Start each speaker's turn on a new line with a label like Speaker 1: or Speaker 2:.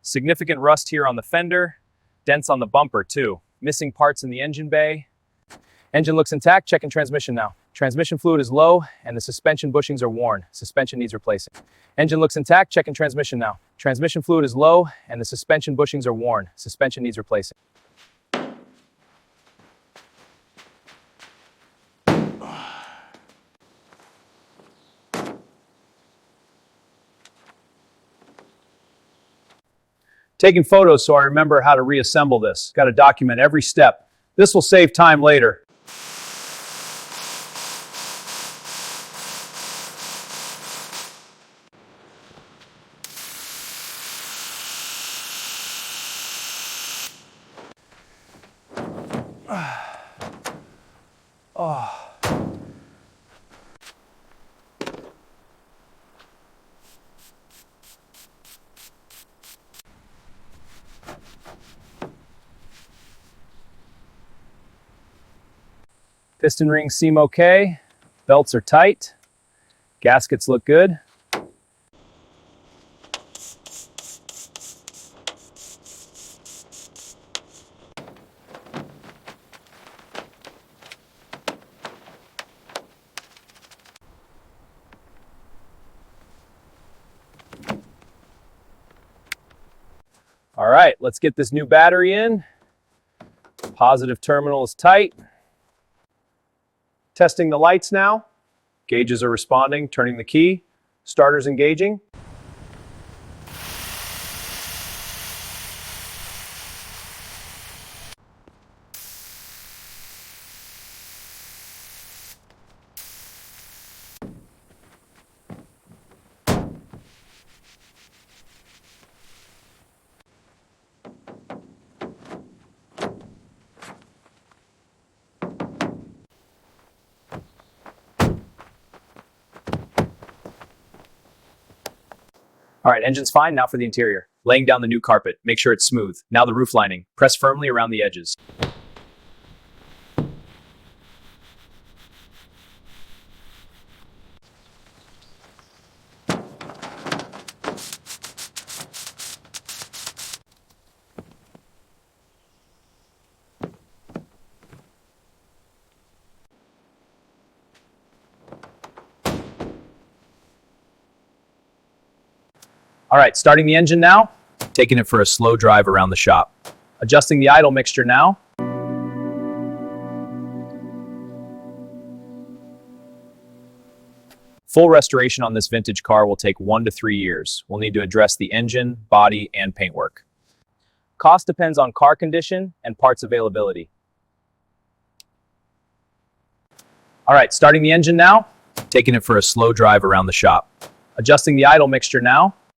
Speaker 1: Significant rust here on the fender, dents on the bumper too. Missing parts in the engine bay. Engine looks intact, checking transmission now. Transmission fluid is low and the suspension bushings are worn. Suspension needs replacing. Engine looks intact, checking transmission now. Transmission fluid is low and the suspension bushings are worn. Suspension needs replacing. Taking photos so I remember how to reassemble this. Got to document every step. This will save time later. Oh. Piston rings seem okay. Belts are tight. Gaskets look good. All right, let's get this new battery in. Positive terminal is tight. Testing the lights now. Gauges are responding, turning the key. Starter's engaging. All right, engine's fine. Now for the interior. Laying down the new carpet. Make sure it's smooth. Now the roof lining. Press firmly around the edges. All right, starting the engine now. Taking it for a slow drive around the shop. Adjusting the idle mixture now. Full restoration on this vintage car will take 1 to 3 years. We'll need to address the engine, body, and paintwork. Cost depends on car condition and parts availability. All right, starting the engine now. Taking it for a slow drive around the shop. Adjusting the idle mixture now.